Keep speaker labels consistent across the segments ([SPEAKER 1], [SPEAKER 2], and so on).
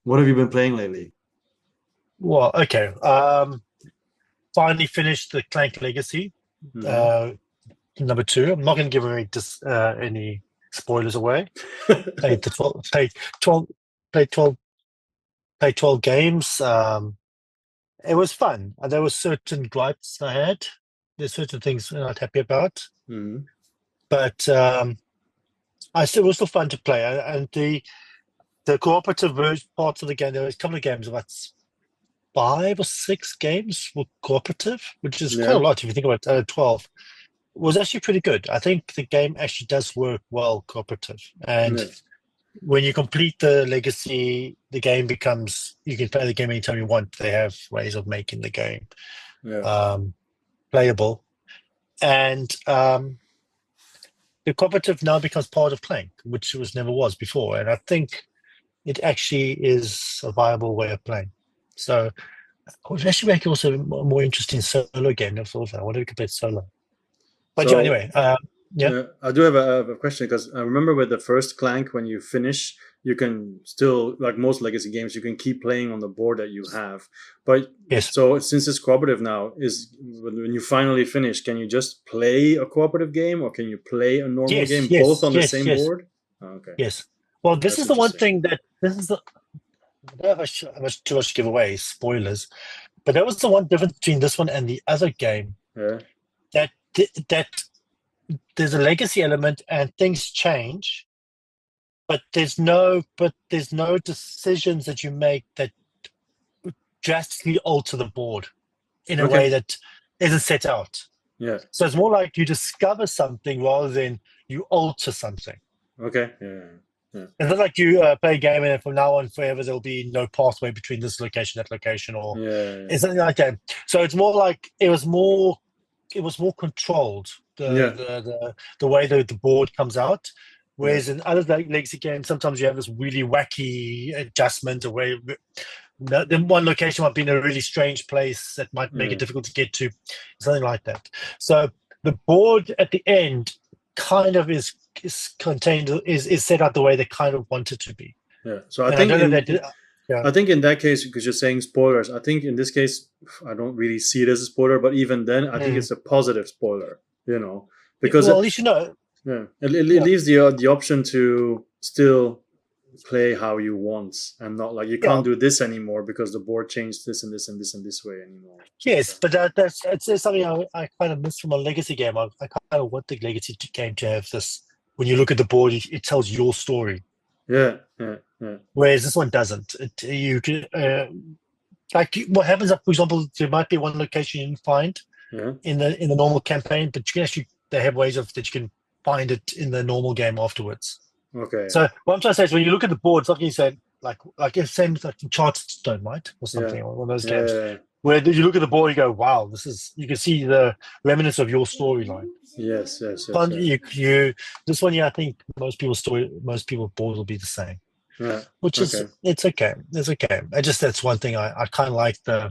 [SPEAKER 1] What have you been playing lately?
[SPEAKER 2] Well, okay. Finally finished the Clank Legacy,
[SPEAKER 1] Hmm.
[SPEAKER 2] uh, number two. I'm not going to give any spoilers away. Played the 12, played 12, played 12 games. It was fun. There were certain gripes I had. There's certain things I'm not happy about,
[SPEAKER 1] Hmm.
[SPEAKER 2] but it was still fun to play. And the cooperative parts of the game, there was a couple of games, about 5 or 6 games were cooperative, which is quite a
[SPEAKER 1] Yeah.
[SPEAKER 2] lot if you think about 12. Was actually pretty good. I think the game actually does work well cooperative. And
[SPEAKER 1] Yeah.
[SPEAKER 2] when you complete the legacy, the game becomes you can play the game anytime you want. They have ways of making the game
[SPEAKER 1] Yeah.
[SPEAKER 2] um, playable. And the cooperative now becomes part of Clank, which it was never was before. And I think it actually is a viable way of playing. So it would actually make it also a more interesting solo game. I wanted to play solo. But yeah,
[SPEAKER 1] So
[SPEAKER 2] anyway, yeah.
[SPEAKER 1] I do have a question because I remember with the first Clank, when you finish, you can still, like most legacy games, you can keep playing on the board that you have. But
[SPEAKER 2] Yes.
[SPEAKER 1] so since it's cooperative now, is when you finally finish, can you just play a cooperative game or can you play a normal
[SPEAKER 2] Yes,
[SPEAKER 1] game both
[SPEAKER 2] yes,
[SPEAKER 1] on the
[SPEAKER 2] yes,
[SPEAKER 1] same
[SPEAKER 2] yes,
[SPEAKER 1] board? Oh, okay,
[SPEAKER 2] yes. Well, this
[SPEAKER 1] that's
[SPEAKER 2] is the one
[SPEAKER 1] interesting.
[SPEAKER 2] thing that this is the I don't know if I much too much to give away spoilers, but that was the one difference between this one and the other game
[SPEAKER 1] Yeah.
[SPEAKER 2] that there's a legacy element and things change, but there's no decisions that you make that drastically alter the board in a way
[SPEAKER 1] Okay.
[SPEAKER 2] that isn't set out.
[SPEAKER 1] Yeah.
[SPEAKER 2] So it's more like you discover something rather than you alter something.
[SPEAKER 1] Okay. Yeah. Yeah.
[SPEAKER 2] It's not like you play a game and from now on forever there'll be no pathway between this location, that location, or
[SPEAKER 1] Yeah. Yeah.
[SPEAKER 2] it's something like that. So it's more like it was more controlled
[SPEAKER 1] Yeah.
[SPEAKER 2] the way the board comes out.
[SPEAKER 1] Yeah.
[SPEAKER 2] Whereas in other legacy games, sometimes you have this really wacky adjustment or way the one location might be in a really strange place that might make it
[SPEAKER 1] Yeah.
[SPEAKER 2] difficult to get to, something like that. So the board at the end kind of is contained is set out the way they kind of want it to be.
[SPEAKER 1] Yeah. So I
[SPEAKER 2] And I
[SPEAKER 1] think
[SPEAKER 2] don't know that yeah.
[SPEAKER 1] I think in that case, because you're saying spoilers, I think in this case, I don't really see it as a spoiler, but even then, I think
[SPEAKER 2] Mm.
[SPEAKER 1] it's a positive spoiler,
[SPEAKER 2] Yeah,
[SPEAKER 1] because
[SPEAKER 2] well, at least you know.
[SPEAKER 1] it
[SPEAKER 2] Yeah,
[SPEAKER 1] leaves the option to still play how you want and not like you
[SPEAKER 2] yeah,
[SPEAKER 1] can't do this anymore because the board changed this and this and this and this way anymore.
[SPEAKER 2] yes, but that's something I kind of miss from a legacy game. I kind of want the legacy game to have this. When you look at the board, it tells your story,
[SPEAKER 1] Yeah, yeah, yeah,
[SPEAKER 2] whereas this one doesn't. You can like what happens. For example, there might be one location you didn't find
[SPEAKER 1] yeah.
[SPEAKER 2] in the normal campaign, but you can actually they have ways of that you can find it in the normal game afterwards.
[SPEAKER 1] Okay.
[SPEAKER 2] So what I'm trying to say is when you look at the board, it's like you said, like it's same like in Charterstone, right, or
[SPEAKER 1] Yeah,
[SPEAKER 2] something, or one of those games,
[SPEAKER 1] yeah.
[SPEAKER 2] where you look at the board, you go, "Wow, this is." You can see the remnants of your storyline.
[SPEAKER 1] Yes, yes, yes,
[SPEAKER 2] Can't
[SPEAKER 1] yeah,
[SPEAKER 2] you this one? Yeah, I think most people's boards will be the same,
[SPEAKER 1] yeah.
[SPEAKER 2] which is
[SPEAKER 1] Okay.
[SPEAKER 2] it's okay. It's okay. I just that's one thing I kind of like the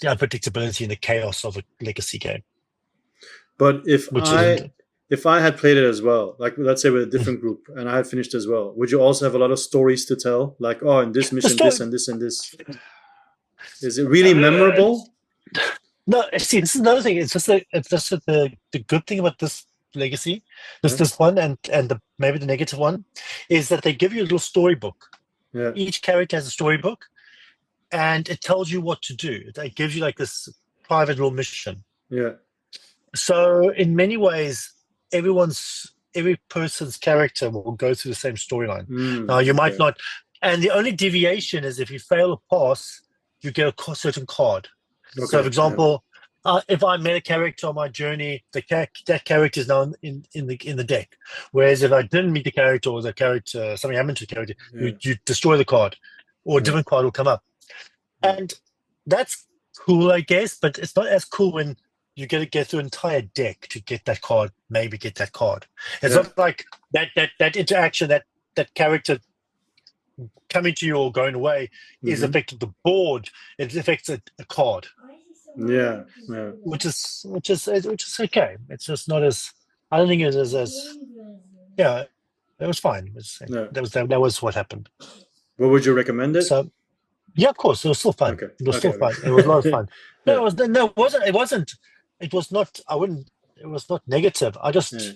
[SPEAKER 2] unpredictability and the chaos of a legacy game,
[SPEAKER 1] But if
[SPEAKER 2] which isn't.
[SPEAKER 1] I had played it as well, like let's say with a different group, and I had finished as well, would you also have a lot of stories to tell? Like, oh, in this
[SPEAKER 2] The
[SPEAKER 1] mission, this
[SPEAKER 2] story.
[SPEAKER 1] and this and this. Is it really
[SPEAKER 2] Uh,
[SPEAKER 1] memorable?
[SPEAKER 2] No, see, this is another thing. It's just that the good thing about this legacy, this
[SPEAKER 1] Yeah,
[SPEAKER 2] this one and maybe the negative one, is that they give you a little storybook.
[SPEAKER 1] yeah,
[SPEAKER 2] Each character has a storybook, and it tells you what to do. It gives you like this private little mission.
[SPEAKER 1] yeah.
[SPEAKER 2] So in many ways, every person's character will go through the same storyline. Now you might
[SPEAKER 1] Okay,
[SPEAKER 2] not, and the only deviation is if you fail a pass, you get a certain card. So, for
[SPEAKER 1] okay, yeah,
[SPEAKER 2] example, if I met a character on my journey, that character is now in the deck. Whereas if I didn't meet the character or the character something happened to the character,
[SPEAKER 1] yeah,
[SPEAKER 2] you destroy the card, or a
[SPEAKER 1] yeah,
[SPEAKER 2] different card will come up,
[SPEAKER 1] yeah,
[SPEAKER 2] and that's cool, I guess. But it's not as cool when you got to get through an entire deck to get that card. Maybe get that card. It's
[SPEAKER 1] yeah,
[SPEAKER 2] not like that interaction that character coming to you or going away is
[SPEAKER 1] mm-hmm.
[SPEAKER 2] affecting the board. It affects a card.
[SPEAKER 1] Yeah, yeah,
[SPEAKER 2] Which is okay. It's just not as I don't think it is as yeah. It was fine.
[SPEAKER 1] yeah.
[SPEAKER 2] That was what happened.
[SPEAKER 1] What would you recommend it?
[SPEAKER 2] So yeah, of course, it was still fun.
[SPEAKER 1] Okay.
[SPEAKER 2] It was still
[SPEAKER 1] Okay.
[SPEAKER 2] fun. It was a lot of fun. No,
[SPEAKER 1] Yeah.
[SPEAKER 2] it was no, it wasn't. It wasn't. It was not. I wouldn't. It was not negative. I just
[SPEAKER 1] Yeah.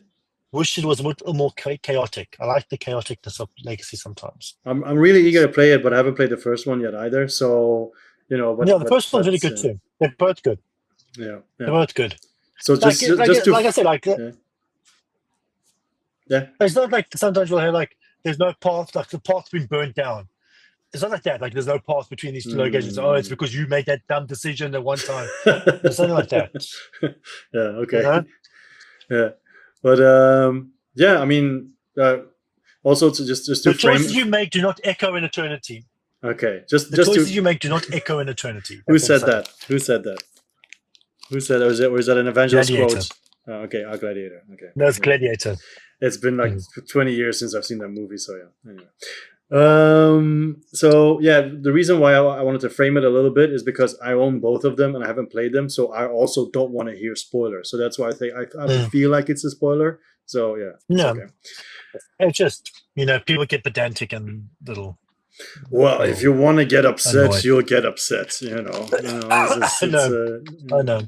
[SPEAKER 2] wish it was a little more chaotic. I like the chaoticness of Legacy sometimes.
[SPEAKER 1] I'm really eager to play it, but I haven't played the first one yet either. So, you know,
[SPEAKER 2] Yeah, the first one's really good too. They're both good.
[SPEAKER 1] Yeah.
[SPEAKER 2] They're both good.
[SPEAKER 1] So
[SPEAKER 2] Like I said, like
[SPEAKER 1] yeah.
[SPEAKER 2] it's not like sometimes you'll have like there's no path, like the path's been burnt down. It's not like that. Like there's no path between these two locations. Oh, it's because you made that dumb decision at one time. It's something like that.
[SPEAKER 1] Yeah. Okay.
[SPEAKER 2] You know?
[SPEAKER 1] Yeah. But yeah. I mean, also to just to
[SPEAKER 2] The
[SPEAKER 1] frame.
[SPEAKER 2] choices you make do not echo in eternity.
[SPEAKER 1] Okay.
[SPEAKER 2] The
[SPEAKER 1] just
[SPEAKER 2] choices
[SPEAKER 1] to.
[SPEAKER 2] you make do not echo in eternity.
[SPEAKER 1] Who said that? Who said that? Who said that? Was that an evangelist
[SPEAKER 2] Gladiator.
[SPEAKER 1] quote? Oh, okay, our Gladiator. Okay.
[SPEAKER 2] That's Gladiator.
[SPEAKER 1] It's been like 20 years since I've seen that movie, so yeah. Anyway. So yeah, the reason why I wanted to frame it a little bit is because I own both of them and I haven't played them, so I also don't want to hear spoilers. So that's why I think I don't feel like it's a spoiler. So yeah.
[SPEAKER 2] No.
[SPEAKER 1] Okay.
[SPEAKER 2] It's just, people get pedantic and little.
[SPEAKER 1] Well, if you want to get upset,
[SPEAKER 2] annoyed.
[SPEAKER 1] You'll get upset.
[SPEAKER 2] I know.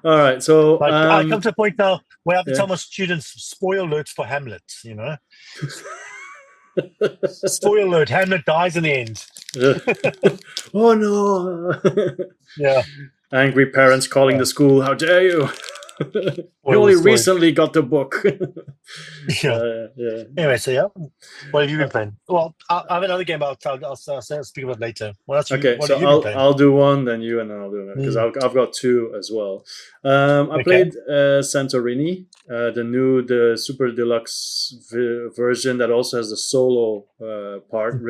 [SPEAKER 1] All right, so
[SPEAKER 2] I come to a point now where I have to tell my students spoiler alerts for Hamlet. Spoiler alert: Hamlet dies in the end.
[SPEAKER 1] Oh no!
[SPEAKER 2] Yeah.
[SPEAKER 1] Angry parents calling the school. How dare you! You only recently got the book.
[SPEAKER 2] Yeah. Anyway, so yeah, what have you been playing? Well, I have another game. I'll speak about it later.
[SPEAKER 1] Okay, so I'll do one, then you, and then I'll do another because I've got two as well. I played Santorini, the super deluxe version that also has the solo part,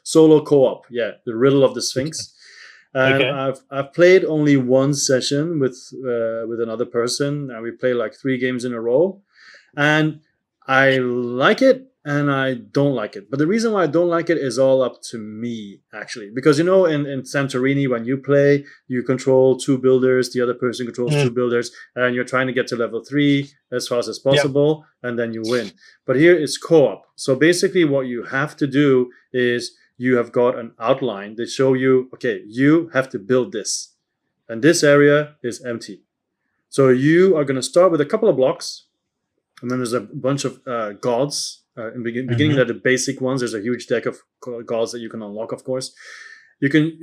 [SPEAKER 1] solo co-op. Yeah, the Riddle of the Sphinx. And I've played only one session with another person, and we played like 3 games in a row. And I like it and I don't like it. But the reason why I don't like it is all up to me, actually. Because, in Santorini, when you play, you control 2 builders, the other person controls 2 builders, and you're trying to get to level 3 as fast as possible, and then you win. But here it's co-op. So basically what you have to do is you have got an outline that show you, okay, you have to build this. And this area is empty. So you are going to start with a couple of blocks. And then there's a bunch of gods. In the beginning, they're the basic ones. There's a huge deck of gods that you can unlock, of course. You can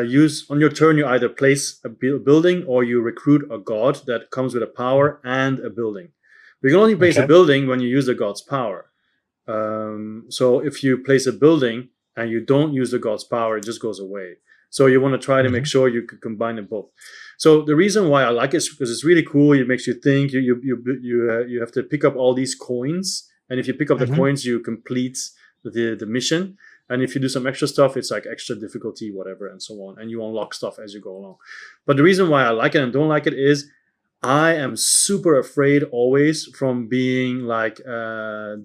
[SPEAKER 1] use, on your turn, you either place a building or you recruit a god that comes with a power and a building. But you can only place a building when you use the god's power. So if you place a building and you don't use the god's power, it just goes away. So you want to try to make sure you can combine them both. So the reason why I like it is because it's really cool. It makes you think. You have to pick up all these coins, and if you pick up the coins, you complete the mission. And if you do some extra stuff, it's like extra difficulty, whatever, and so on. And you unlock stuff as you go along. But the reason why I like it and don't like it is I am super afraid always from being like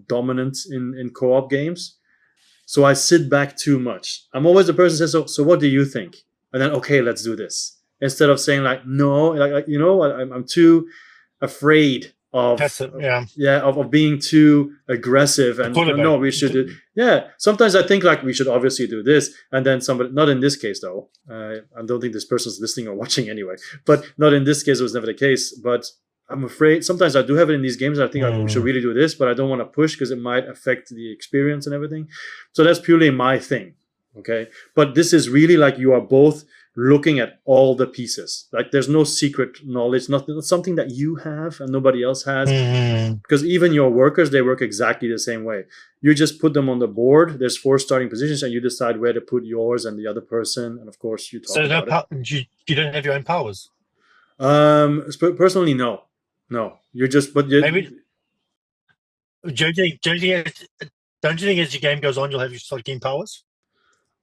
[SPEAKER 1] dominant in co-op games. So I sit back too much. I'm always the person who says, so what do you think? And then, okay, let's do this. Instead of saying like, no, I'm too afraid of being too aggressive and no, we should do. Yeah. Sometimes I think like we should obviously do this. And then somebody, not in this case though. I don't think this person's listening or watching anyway, but not in this case, it was never the case. But I'm afraid sometimes I do have it in these games. And I think we should really do this, but I don't want to push because it might affect the experience and everything. So that's purely my thing. Okay. But this is really like you are both looking at all the pieces. Like there's no secret knowledge, not something that you have and nobody else has. Because even your workers, they work exactly the same way. You just put them on the board. There's 4 starting positions and you decide where to put yours and the other person. And of course you talk about it.
[SPEAKER 2] You don't have your own powers?
[SPEAKER 1] Personally, no. You're just, but
[SPEAKER 2] maybe. Don't you think as your game goes on, you'll start getting powers?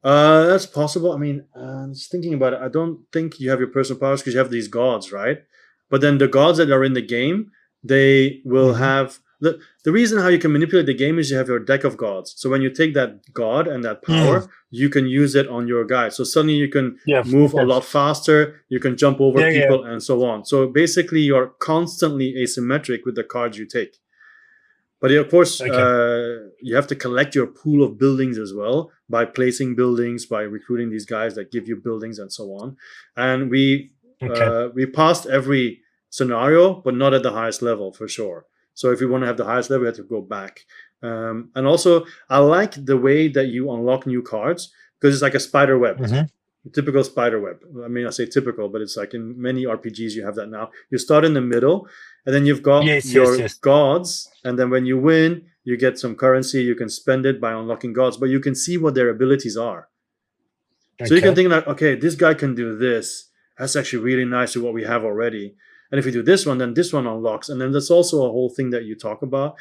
[SPEAKER 1] That's possible. I mean, just thinking about it, I don't think you have your personal powers because you have these gods, right? But then the gods that are in the game, they will have the reason how you can manipulate the game is you have your deck of gods. So when you take that god and that power, you can use it on your guy. So suddenly you can move a lot faster. You can jump over people and so on. So basically, you're constantly asymmetric with the cards you take. But of course,
[SPEAKER 2] Okay.
[SPEAKER 1] you have to collect your pool of buildings as well by placing buildings, by recruiting these guys that give you buildings and so on. And
[SPEAKER 2] Okay.
[SPEAKER 1] we passed every scenario, but not at the highest level for sure. So if we want to have the highest level, we have to go back. And also, I like the way that you unlock new cards because it's like a spider web.
[SPEAKER 2] Mm-hmm.
[SPEAKER 1] Typical spider web. I mean, I say typical, but it's like in many RPGs you have that now. You start in the middle, and then you've got
[SPEAKER 2] Yes, yes,
[SPEAKER 1] your
[SPEAKER 2] yes.
[SPEAKER 1] gods, and then when you win, you get some currency. You can spend it by unlocking gods, but you can see what their abilities are. So you can
[SPEAKER 2] Okay.
[SPEAKER 1] think like, okay, this guy can do this. That's actually really nice to what we have already. And if you do this one, then this one unlocks, and then that's also a whole thing that you talk about.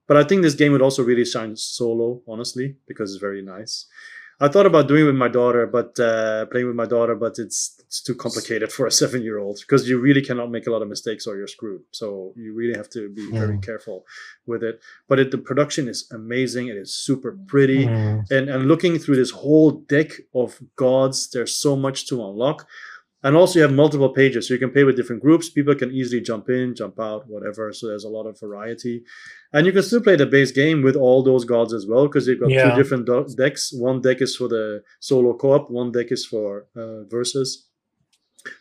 [SPEAKER 1] But I think this game would also really shine solo, honestly, because it's very nice. I thought about doing it with my daughter, but playing with my daughter, but it's too complicated for a 7-year-old because you really cannot make a lot of mistakes or you're screwed. So you really have to be very careful with it. But the production is amazing. It is super pretty, and looking through this whole deck of gods, there's so much to unlock. And also, you have multiple pages, so you can play with different groups. People can easily jump in, jump out, whatever. So there's a lot of variety, and you can still play the base game with all those gods as well because you've got two
[SPEAKER 2] Yeah.
[SPEAKER 1] different decks. One deck is for the solo co-op. One deck is for versus.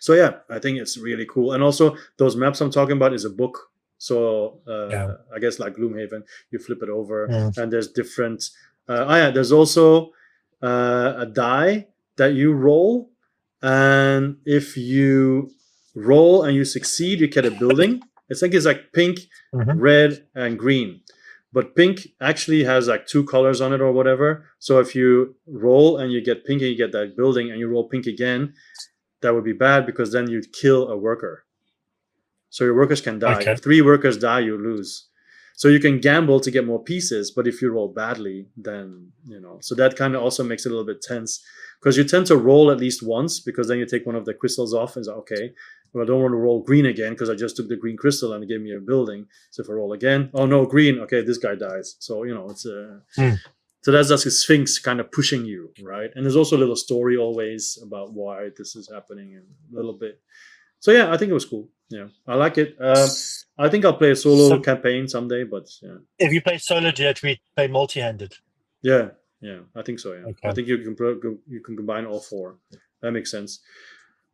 [SPEAKER 1] So yeah, I think it's really cool. And also, those maps I'm talking about is a book. So
[SPEAKER 2] Yeah.
[SPEAKER 1] I guess like Gloomhaven, you flip it over,
[SPEAKER 2] Mm.
[SPEAKER 1] and there's different. There's also a die that you roll, and if you roll and you succeed, you get a building. It's like pink,
[SPEAKER 2] Mm-hmm.
[SPEAKER 1] red, and green. But pink actually has like 2 colors on it or whatever. So if you roll and you get pink and you get that building, and you roll pink again, that would be bad because then you'd kill a worker. So your workers can die.
[SPEAKER 2] Okay.
[SPEAKER 1] If 3 workers die, you lose. So you can gamble to get more pieces, but if you roll badly, then So that kind of also makes it a little bit tense because you tend to roll at least once because then you take one of the crystals off and say, okay, well, I don't want to roll green again because I just took the green crystal and it gave me a building. So if I roll again, oh no, green, okay, this guy dies. So it's a. So that's just a Sphinx kind of pushing you, right? And there's also a little story always about why this is happening and a little bit. So yeah, I think it was cool. Yeah, I like it. I think I'll play a solo
[SPEAKER 2] So
[SPEAKER 1] campaign someday, but yeah,
[SPEAKER 2] if you play solo, do you have to play multi-handed?
[SPEAKER 1] yeah, I think so. Yeah, I
[SPEAKER 2] Okay.
[SPEAKER 1] think you can combine all 4. That makes sense.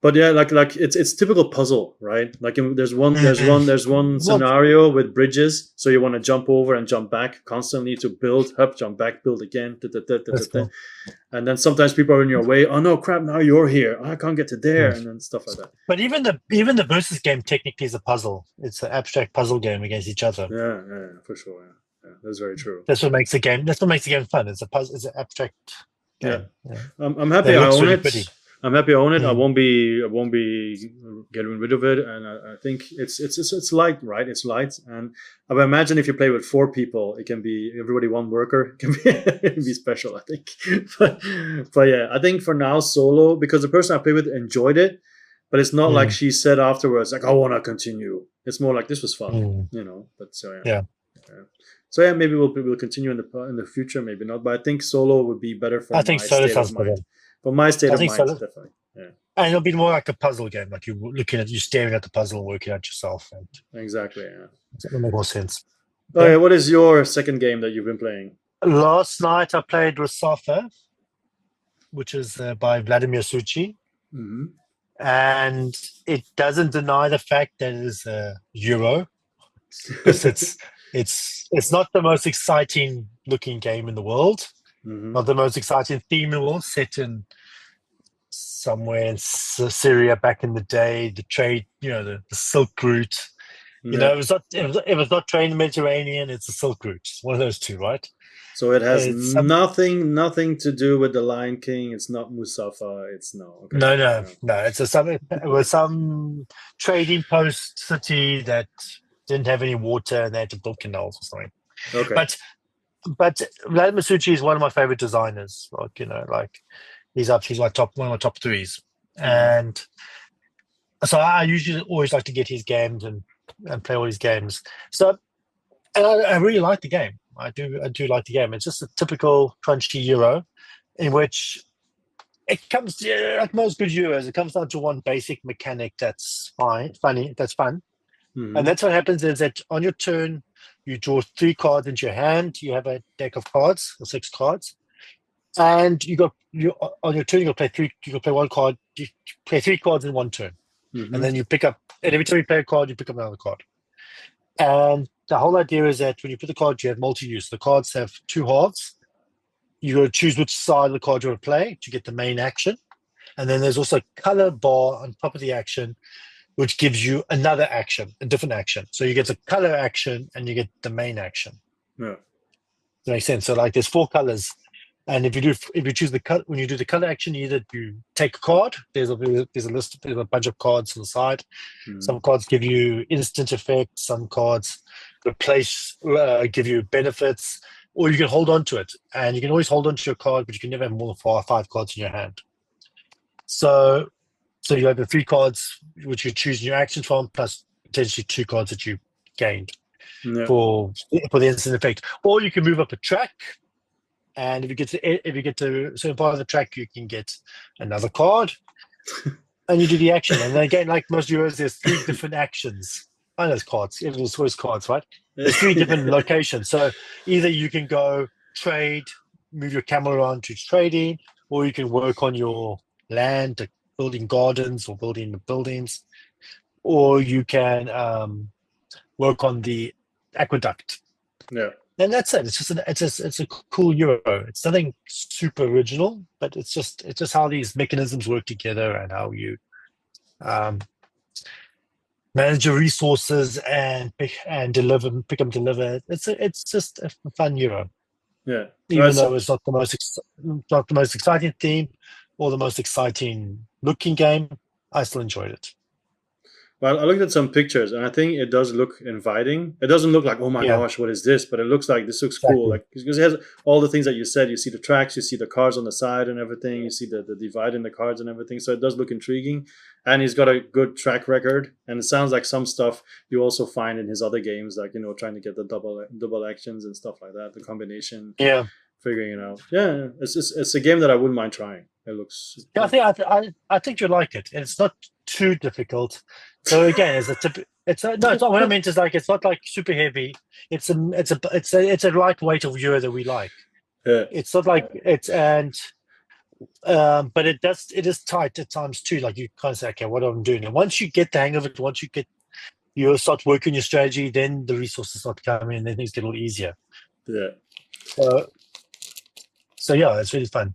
[SPEAKER 1] But yeah, like it's typical puzzle, right? Like there's one
[SPEAKER 2] Well,
[SPEAKER 1] scenario with bridges, so you want to jump over and jump back constantly to build up, jump back, build again,
[SPEAKER 2] that's cool.
[SPEAKER 1] and then sometimes people are in your way. Oh no, crap! Now you're here. I can't get to there, and then stuff like that.
[SPEAKER 2] But even the versus game technically is a puzzle. It's an abstract puzzle game against each other.
[SPEAKER 1] Yeah, for sure. Yeah, that's very true.
[SPEAKER 2] That's what makes the game. That's what makes the game fun. It's a puzzle. It's an abstract game.
[SPEAKER 1] Yeah. I'm happy
[SPEAKER 2] It
[SPEAKER 1] I
[SPEAKER 2] looks
[SPEAKER 1] own
[SPEAKER 2] really
[SPEAKER 1] it.
[SPEAKER 2] pretty.
[SPEAKER 1] I'm happy I own it. I
[SPEAKER 2] Mm.
[SPEAKER 1] won't be getting rid of it, and I think it's light, right? It's light, and I would imagine if you play with 4 people, it can be everybody one worker. It can be, it can be special, I think. but yeah, I think for now solo because the person I played with enjoyed it, but it's not like she said afterwards like I want to continue. It's more like this was fun, But so yeah. So yeah, maybe we'll continue in the future, maybe not. But I think solo would be better for
[SPEAKER 2] I think
[SPEAKER 1] my
[SPEAKER 2] solo
[SPEAKER 1] state of
[SPEAKER 2] sounds better.
[SPEAKER 1] mind. For my state
[SPEAKER 2] I
[SPEAKER 1] of
[SPEAKER 2] think
[SPEAKER 1] mind,
[SPEAKER 2] solo.
[SPEAKER 1] definitely. Yeah.
[SPEAKER 2] And it'll be more like a puzzle game, like you're staring at the puzzle and working out yourself. And
[SPEAKER 1] Exactly. Yeah.
[SPEAKER 2] it'll make more sense.
[SPEAKER 1] Okay, what is your second game that you've been playing?
[SPEAKER 2] Last night I played Resafa, which is by Vladimir Suchi.
[SPEAKER 1] Mm-hmm.
[SPEAKER 2] And it doesn't deny the fact that it is a Euro, because it's not the most exciting looking game in the world, not the most exciting theme in the world, set in somewhere in Syria back in the day, the trade, the Silk Route. It was not trade in the Mediterranean, it's the Silk Route. It's one of those two, right?
[SPEAKER 1] So it has nothing to do with the Lion King. It's not Musafa. It's no. Okay.
[SPEAKER 2] No. It was some trading post city that didn't have any water and they had to build canals or something.
[SPEAKER 1] Okay.
[SPEAKER 2] But Vladimir Suchi is one of my favorite designers. He's one of my top 3s, and so I usually always like to get his games and play all his games. So, and I really like the game. I do like the game. It's just a typical crunchy Euro, in which it comes to, like most good Euros, it comes down to one basic mechanic that's fun. And that's what happens is that on your turn, You draw 3 cards into your hand. You have a deck of cards, or 6 cards, and you on your turn. You can play 3. You can play 1 card. You play 3 cards in 1 turn, and then you pick up. And every time you play a card, you pick up another card. And the whole idea is that when you put the card, you have multi-use. The cards have 2 halves. You got to choose which side of the card you want to play to get the main action. And then there's also a color bar on top of the action, which gives you another action, a different action. So you get the color action and you get the main action.
[SPEAKER 1] Yeah.
[SPEAKER 2] That makes sense. So like there's 4 colors. And if you choose the color, when you do the color action, you take a card. There's a bunch of cards on the side. Some cards give you instant effects. Some cards give you benefits, or you can hold on to it. And you can always hold on to your card, but you can never have more than 5 cards in your hand. So you have the 3 cards which you choose your action from, plus potentially 2 cards that you gained for the instant effect. Or you can move up a track. And if you get to a certain part of the track, you can get another card, and you do the action. And then again, like most Euros, there's 3 different actions. I know there's cards. There's always cards, right? There's 3 different locations. So either you can go trade, move your camel around to trading, or you can work on your land, building gardens or building buildings, or you can work on the aqueduct.
[SPEAKER 1] Yeah.
[SPEAKER 2] And that's it. It's a cool Euro. It's nothing super original, but it's just how these mechanisms work together and how you manage your resources and pick and deliver. It's just a fun Euro.
[SPEAKER 1] Yeah.
[SPEAKER 2] Even though it's not the most exciting theme or the most exciting looking game, I still enjoyed it.
[SPEAKER 1] Well, I looked at some pictures, and I think it does look inviting. It doesn't look like, oh my gosh, what is this? But it looks like this looks cool. Like, because it has all the things that you said. You see the tracks, you see the cards on the side and everything. You see the divide in the cards and everything. So it does look intriguing. And he's got a good track record. And it sounds like some stuff you also find in his other games, like, trying to get the double actions and stuff like that, the combination.
[SPEAKER 2] Yeah.
[SPEAKER 1] Figuring it out. Yeah, it's a game that I wouldn't mind trying. It looks.
[SPEAKER 2] Yeah, I think you'll like it. It's not too difficult. So again, it's not what I meant is like it's not like super heavy. It's a lightweight of Euro that we like.
[SPEAKER 1] Yeah.
[SPEAKER 2] It's not like but it is tight at times too. Like you kind of say, okay, what am I doing? And once you get the hang of it, you start working your strategy, then the resources start coming, and then things get a little easier.
[SPEAKER 1] Yeah.
[SPEAKER 2] So yeah, it's really fun.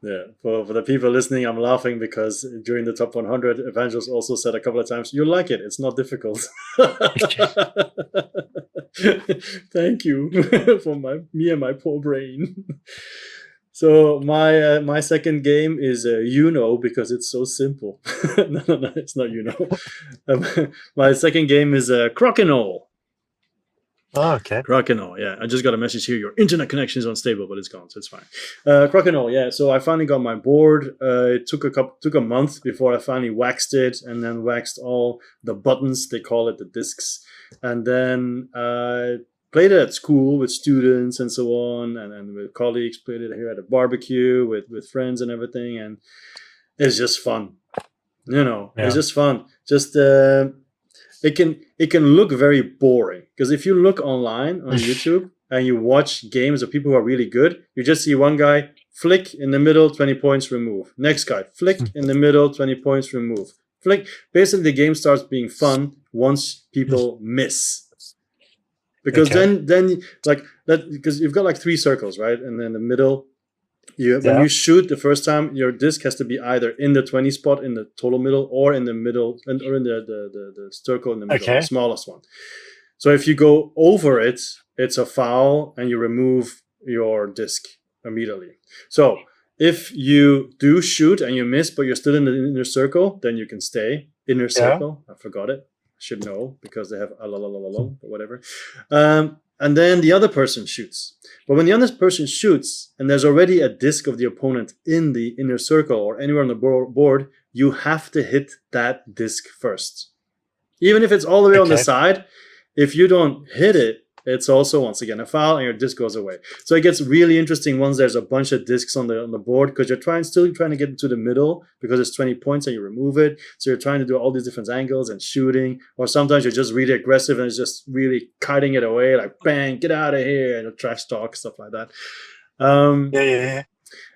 [SPEAKER 1] Yeah, for the people listening, I'm laughing because during the top 100, Evangels also said a couple of times, "You like it? It's not difficult." Thank you for me and my poor brain. So my second game is because it's so simple. No, it's not my second game is Crokinole.
[SPEAKER 2] Oh, okay.
[SPEAKER 1] Crokinole, yeah. I just got a message here. Your internet connection is unstable, but it's gone, so it's fine. Crokinole, yeah. So I finally got my board. It took a month before I finally waxed it, and then waxed all the buttons. They call it the discs, and then played it at school with students and so on, and with colleagues. Played it here at a barbecue with friends and everything, and it's just fun. It's just fun. Just. It can look very boring because if you look online on YouTube and you watch games of people who are really good, you just see one guy flick in the middle, 20 points, remove. Next guy flick in the middle, 20 points, remove. Flick. Basically, the game starts being fun once people miss, because then like that, because you've got like 3 circles, right, and then the middle. When you shoot the first time, your disc has to be either in the 20 spot in the total middle, or in the middle, or in the circle in the middle, the smallest one. So if you go over it, it's a foul, and you remove your disc immediately. So if you do shoot and you miss, but you're still in the inner circle, then you can stay inner circle. I forgot it. I should know because they have but whatever. And then the other person shoots. But when the other person shoots and there's already a disc of the opponent in the inner circle or anywhere on the board, you have to hit that disc first. Even if it's all the way on the side, if you don't hit it, it's also once again a foul, and your disc goes away. So it gets really interesting once there's a bunch of discs on the board, because you're still trying to get into the middle because it's 20 points and you remove it. So you're trying to do all these different angles and shooting, or sometimes you're just really aggressive and it's just really kiting it away, like bang, get out of here, and trash talk, stuff like that.
[SPEAKER 2] Yeah.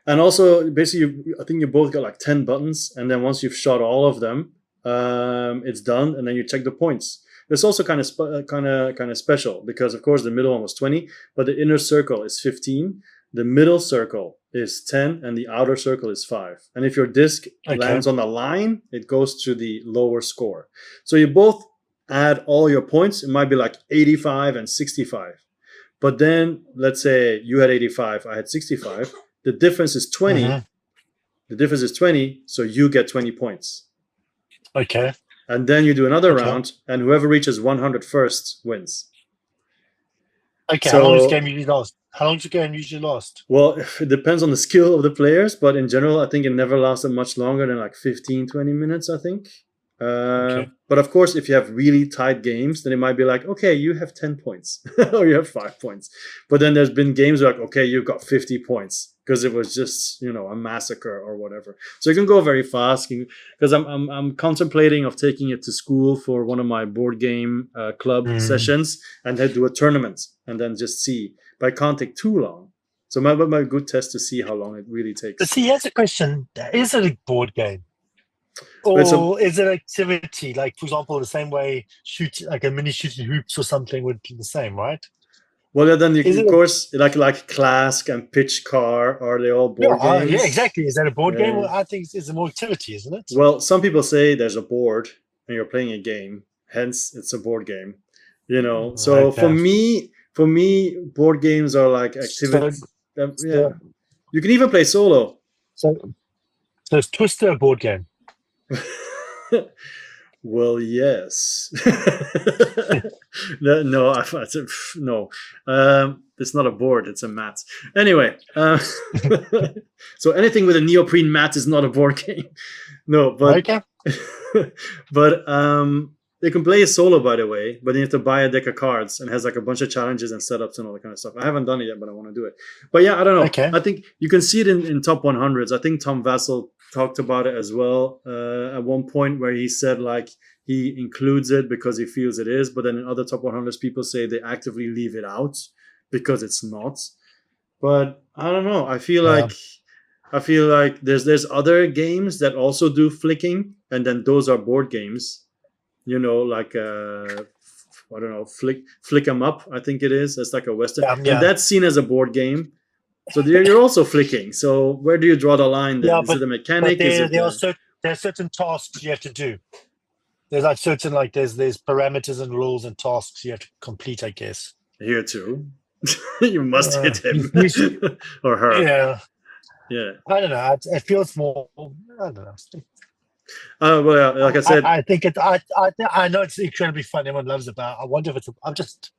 [SPEAKER 1] And also, basically, I think you both got like 10 buttons, and then once you've shot all of them, it's done, and then you check the points. It's also kind of special because, of course, the middle one was 20, but the inner circle is 15. The middle circle is 10, and the outer circle is 5. And if your disc lands on the line, it goes to the lower score. So you both add all your points. It might be like 85 and 65. But then, let's say you had 85, I had 65. The difference is 20. The difference is 20, so you get 20 points.
[SPEAKER 2] Okay.
[SPEAKER 1] And then you do another round, and whoever reaches 100 first wins.
[SPEAKER 2] Okay, so, how long does the game usually last? How long does the game usually last?
[SPEAKER 1] Well, it depends on the skill of the players, but in general, I think it never lasted much longer than like 15, 20 minutes, I think. But of course, if you have really tight games, then it might be like, okay, you have 10 points or you have 5 points. But then there's been games where like, okay, you've got 50 points because it was just, a massacre or whatever. So you can go very fast, because I'm contemplating of taking it to school for one of my board game club sessions, and then do a tournament and then just see. But it can't take too long. So my good test to see how long it really takes.
[SPEAKER 2] But see, here's a question. Is it a board game? Or is it activity? Like, for example, the same way like a mini shooting hoops or something would be the same, right?
[SPEAKER 1] Well, then of course, like Clask and Pitch Car, are they all board games?
[SPEAKER 2] Yeah, exactly. Is that a board game? Well, I think it's more activity, isn't it?
[SPEAKER 1] Well, some people say there's a board and you're playing a game, hence it's a board game. So for me, board games are like activity. You can even play solo.
[SPEAKER 2] So is Twister a board game?
[SPEAKER 1] Well, yes. No. It's not a board; it's a mat. Anyway, so anything with a neoprene mat is not a board game. No, but but you can play a solo, by the way. But you have to buy a deck of cards, and it has like a bunch of challenges and setups and all that kind of stuff. I haven't done it yet, but I want to do it. But yeah, I don't know.
[SPEAKER 2] Okay.
[SPEAKER 1] I think you can see it in top 100s. I think Tom Vassell talked about it as well at one point, where he said like he includes it because he feels it is, but then in other top 100s, people say they actively leave it out because it's not. But I don't know. I feel like there's other games that also do flicking, and then those are board games. Like I don't know, flick 'em up. I think it is. It's like a Western, and that's seen as a board game. So you're also flicking. So where do you draw the line then? Is it a mechanic?
[SPEAKER 2] There are certain tasks you have to do. There's like certain there's parameters and rules and tasks you have to complete, I guess.
[SPEAKER 1] Here too. You must hit him or her. Yeah.
[SPEAKER 2] I don't know. It feels more. I don't know.
[SPEAKER 1] Well, like I said,
[SPEAKER 2] I think it. I know it's incredibly fun. Everyone loves it, but I wonder if I'm just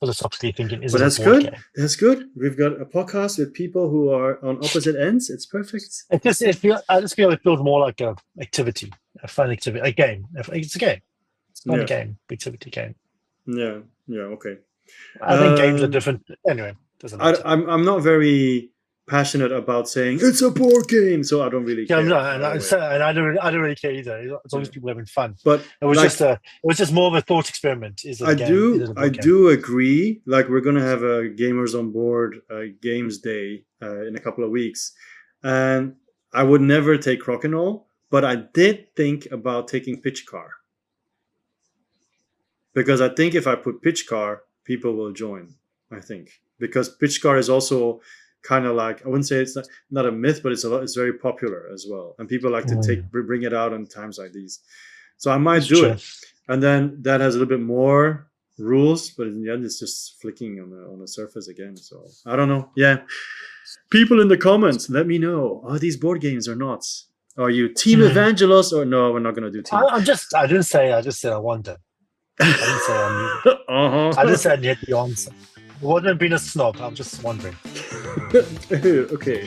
[SPEAKER 2] philosophically thinking, is it a board game?
[SPEAKER 1] That's good. We've got a podcast with people who are on opposite ends. It's perfect.
[SPEAKER 2] I just feel it feels more like a activity, a fun activity, a game. It's a game. It's not a game, activity game.
[SPEAKER 1] Yeah. Okay.
[SPEAKER 2] I think games are different. Anyway, doesn't matter.
[SPEAKER 1] I'm not very passionate about saying it's a board game, so I don't really care.
[SPEAKER 2] And I don't really care either. As long as people are having fun.
[SPEAKER 1] But
[SPEAKER 2] it was just more of a thought experiment. I
[SPEAKER 1] do agree. Like, we're gonna have a Gamers on Board Games Day in a couple of weeks, and I would never take Crokinole, but I did think about taking Pitch Car, because I think if I put Pitch Car, people will join. I think because Pitch Car is also kind of like, I wouldn't say it's not a myth, but it's very popular as well, and people like to bring it out on times like these. So I might do it, and then that has a little bit more rules, but in the end, it's just flicking on the surface again. So I don't know. Yeah, people in the comments, let me know: are these board games or not? Are you Team Evangelos or no? We're not going to do team.
[SPEAKER 2] I just said I wonder. I didn't say I knew. I just said I knew the answer. It wouldn't have been a snob. I'm just wondering.
[SPEAKER 1] Okay.